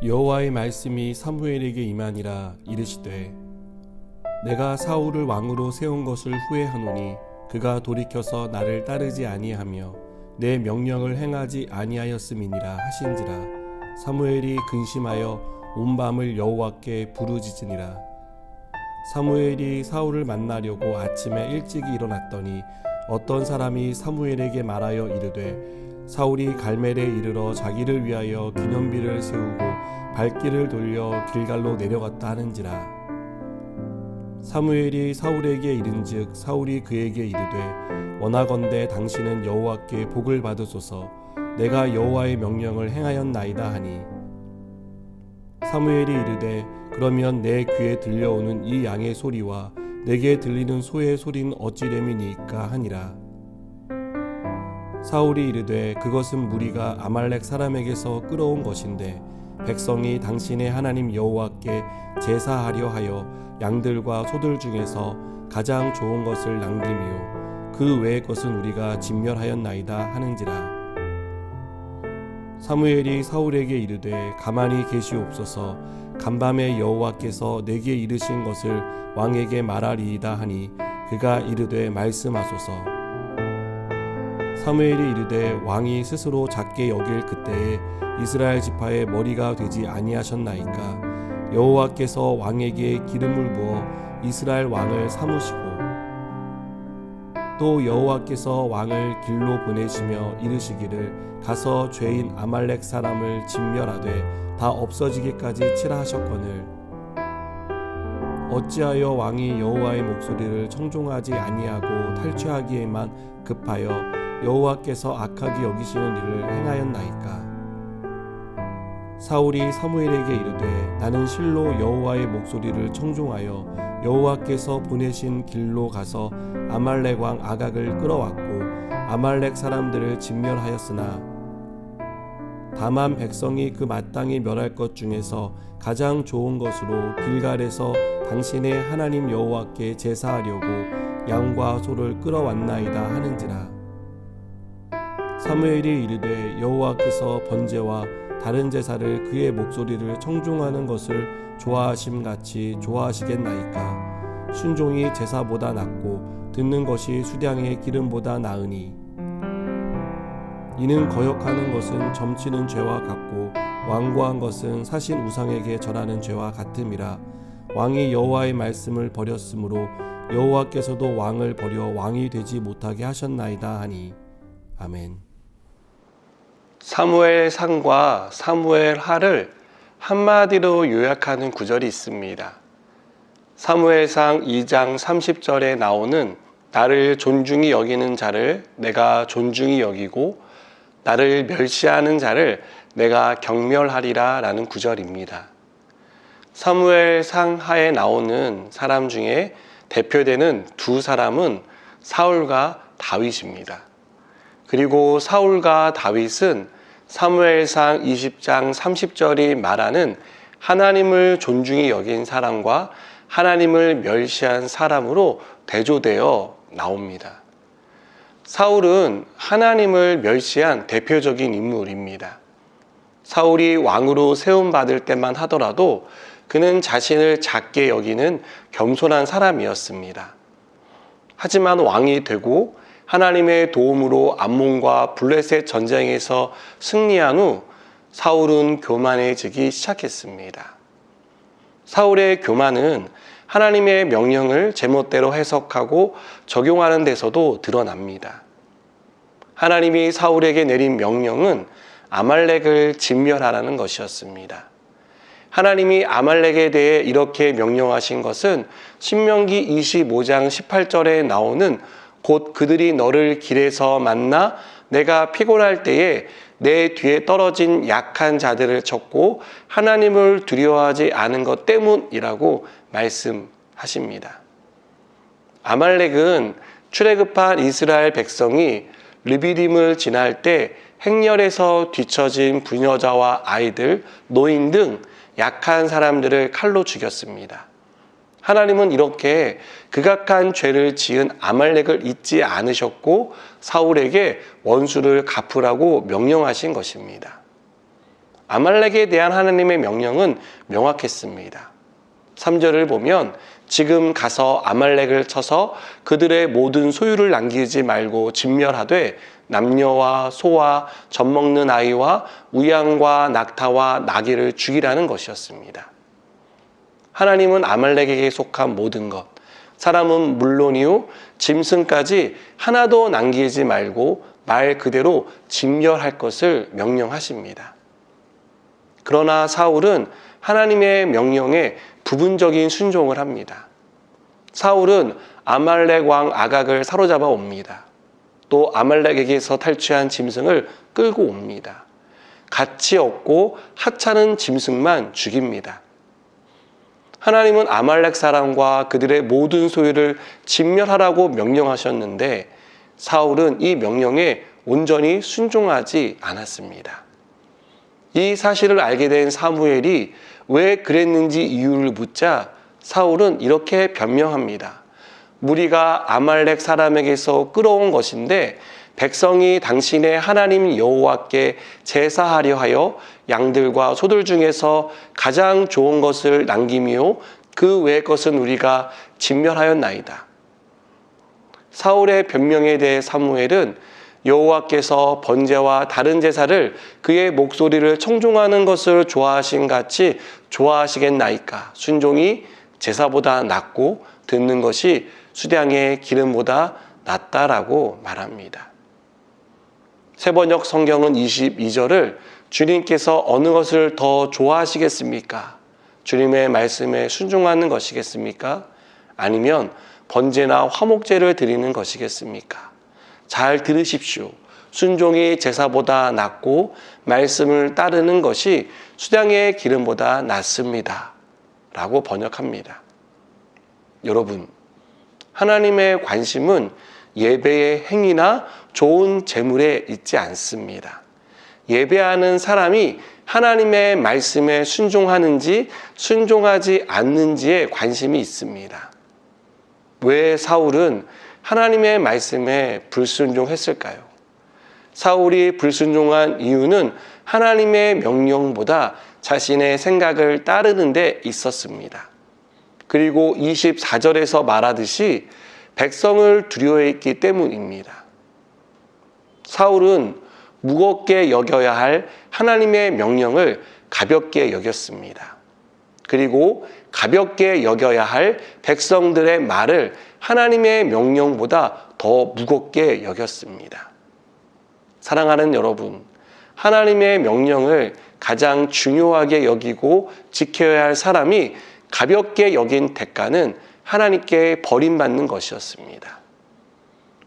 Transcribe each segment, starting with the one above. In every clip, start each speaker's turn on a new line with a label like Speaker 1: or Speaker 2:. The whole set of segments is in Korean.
Speaker 1: 여호와의 말씀이 사무엘에게 임하니라. 이르시되 내가 사울을 왕으로 세운 것을 후회하노니 그가 돌이켜서 나를 따르지 아니하며 내 명령을 행하지 아니하였음이니라 하신지라. 사무엘이 근심하여 온 밤을 여호와께 부르짖으니라. 사무엘이 사울을 만나려고 아침에 일찍 일어났더니 어떤 사람이 사무엘에게 말하여 이르되 사울이 갈멜에 이르러 자기를 위하여 기념비를 세우고 발길을 돌려 길갈로 내려갔다 하는지라. 사무엘이 사울에게 이른즉 사울이 그에게 이르되 원하건대 당신은 여호와께 복을 받으소서. 내가 여호와의 명령을 행하였나이다 하니 사무엘이 이르되 그러면 내 귀에 들려오는 이 양의 소리와 내게 들리는 소의 소리는 어찌 됨이니까 하니라. 사울이 이르되 그것은 무리가 아말렉 사람에게서 끌어온 것인데 백성이 당신의 하나님 여호와께 제사하려 하여 양들과 소들 중에서 가장 좋은 것을 남기며 그 외의 것은 우리가 진멸하였나이다 하는지라. 사무엘이 사울에게 이르되 가만히 계시옵소서. 간밤에 여호와께서 내게 이르신 것을 왕에게 말하리이다 하니 그가 이르되 말씀하소서. 사무엘이 이르되 왕이 스스로 작게 여길 그때에 이스라엘 지파의 머리가 되지 아니하셨나이까. 여호와께서 왕에게 기름을 부어 이스라엘 왕을 삼으시고 또 여호와께서 왕을 길로 보내시며 이르시기를 가서 죄인 아말렉 사람을 진멸하되 다 없어지기까지 치라 하셨거늘 어찌하여 왕이 여호와의 목소리를 청종하지 아니하고 탈취하기에만 급하여 여호와께서 악하게 여기시는 일을 행하였나이까. 사울이 사무엘에게 이르되 나는 실로 여호와의 목소리를 청종하여 여호와께서 보내신 길로 가서 아말렉 왕 아각을 끌어왔고 아말렉 사람들을 진멸하였으나 다만 백성이 그 마땅히 멸할 것 중에서 가장 좋은 것으로 길갈에서 당신의 하나님 여호와께 제사하려고 양과 소를 끌어왔나이다 하는지라. 사무엘이 이르되 여호와께서 번제와 다른 제사를 그의 목소리를 청종하는 것을 좋아하심같이 좋아하시겠나이까. 순종이 제사보다 낫고 듣는 것이 수량의 기름보다 나으니 이는 거역하는 것은 점치는 죄와 같고 완고한 것은 사신 우상에게 절하는 죄와 같음이라. 왕이 여호와의 말씀을 버렸으므로 여호와께서도 왕을 버려 왕이 되지 못하게 하셨나이다 하니. 아멘.
Speaker 2: 사무엘상과 사무엘하를 한마디로 요약하는 구절이 있습니다. 사무엘상 2장 30절에 나오는 나를 존중히 여기는 자를 내가 존중히 여기고 나를 멸시하는 자를 내가 경멸하리라 라는 구절입니다. 사무엘상 하에 나오는 사람 중에 대표되는 두 사람은 사울과 다윗입니다. 그리고 사울과 다윗은 사무엘상 20장 30절이 말하는 하나님을 존중히 여긴 사람과 하나님을 멸시한 사람으로 대조되어 나옵니다. 사울은 하나님을 멸시한 대표적인 인물입니다. 사울이 왕으로 세움받을 때만 하더라도 그는 자신을 작게 여기는 겸손한 사람이었습니다. 하지만 왕이 되고 하나님의 도움으로 암몬과 블레셋 전쟁에서 승리한 후 사울은 교만해지기 시작했습니다. 사울의 교만은 하나님의 명령을 제멋대로 해석하고 적용하는 데서도 드러납니다. 하나님이 사울에게 내린 명령은 아말렉을 진멸하라는 것이었습니다. 하나님이 아말렉에 대해 이렇게 명령하신 것은 신명기 25장 18절에 나오는 곧 그들이 너를 길에서 만나 내가 피곤할 때에 내 뒤에 떨어진 약한 자들을 쳤고 하나님을 두려워하지 않은 것 때문이라고 말씀하십니다. 아말렉은 출애굽한 이스라엘 백성이 르비딤을 지날 때 행렬에서 뒤처진 부녀자와 아이들, 노인 등 약한 사람들을 칼로 죽였습니다. 하나님은 이렇게 극악한 죄를 지은 아말렉을 잊지 않으셨고 사울에게 원수를 갚으라고 명령하신 것입니다. 아말렉에 대한 하나님의 명령은 명확했습니다. 3절을 보면 지금 가서 아말렉을 쳐서 그들의 모든 소유를 남기지 말고 진멸하되 남녀와 소와 젖먹는 아이와 우양과 낙타와 나귀를 죽이라는 것이었습니다. 하나님은 아말렉에게 속한 모든 것, 사람은 물론이요 짐승까지 하나도 남기지 말고 말 그대로 진멸할 것을 명령하십니다. 그러나 사울은 하나님의 명령에 부분적인 순종을 합니다. 사울은 아말렉 왕 아각을 사로잡아 옵니다. 또 아말렉에게서 탈취한 짐승을 끌고 옵니다. 가치 없고 하찮은 짐승만 죽입니다. 하나님은 아말렉 사람과 그들의 모든 소유를 진멸하라고 명령하셨는데 사울은 이 명령에 온전히 순종하지 않았습니다. 이 사실을 알게 된 사무엘이 왜 그랬는지 이유를 묻자 사울은 이렇게 변명합니다. 무리가 아말렉 사람에게서 끌어온 것인데 백성이 당신의 하나님 여호와께 제사하려 하여 양들과 소들 중에서 가장 좋은 것을 남기며 그 외의 것은 우리가 진멸하였나이다. 사울의 변명에 대해 사무엘은 여호와께서 번제와 다른 제사를 그의 목소리를 청종하는 것을 좋아하신 같이 좋아하시겠나이까. 순종이 제사보다 낫고 듣는 것이 수량의 기름보다 낫다라고 말합니다. 세번역 성경은 22절을 주님께서 어느 것을 더 좋아하시겠습니까? 주님의 말씀에 순종하는 것이겠습니까? 아니면 번제나 화목제를 드리는 것이겠습니까? 잘 들으십시오. 순종이 제사보다 낫고 말씀을 따르는 것이 수량의 기름보다 낫습니다. 라고 번역합니다. 여러분, 하나님의 관심은 예배의 행위나 좋은 재물에 있지 않습니다. 예배하는 사람이 하나님의 말씀에 순종하는지 순종하지 않는지에 관심이 있습니다. 왜 사울은 하나님의 말씀에 불순종했을까요? 사울이 불순종한 이유는 하나님의 명령보다 자신의 생각을 따르는 데 있었습니다. 그리고 24절에서 말하듯이 백성을 두려워했기 때문입니다. 사울은 무겁게 여겨야 할 하나님의 명령을 가볍게 여겼습니다. 그리고 가볍게 여겨야 할 백성들의 말을 하나님의 명령보다 더 무겁게 여겼습니다. 사랑하는 여러분, 하나님의 명령을 가장 중요하게 여기고 지켜야 할 사람이 가볍게 여긴 대가는 하나님께 버림받는 것이었습니다.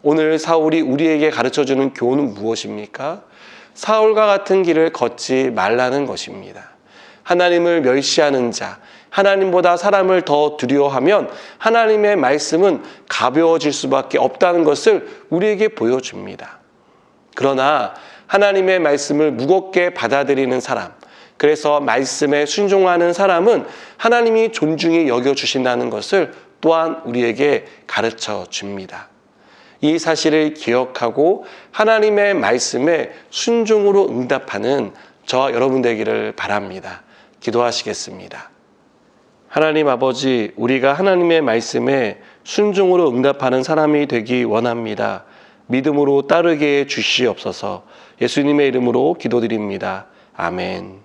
Speaker 2: 오늘 사울이 우리에게 가르쳐주는 교훈은 무엇입니까? 사울과 같은 길을 걷지 말라는 것입니다. 하나님을 멸시하는 자, 하나님보다 사람을 더 두려워하면 하나님의 말씀은 가벼워질 수밖에 없다는 것을 우리에게 보여줍니다. 그러나 하나님의 말씀을 무겁게 받아들이는 사람, 그래서 말씀에 순종하는 사람은 하나님이 존중히 여겨주신다는 것을 또한 우리에게 가르쳐 줍니다. 이 사실을 기억하고 하나님의 말씀에 순종으로 응답하는 저와 여러분 되기를 바랍니다. 기도하시겠습니다. 하나님 아버지, 우리가 하나님의 말씀에 순종으로 응답하는 사람이 되기 원합니다. 믿음으로 따르게 해 주시옵소서. 예수님의 이름으로 기도드립니다. 아멘.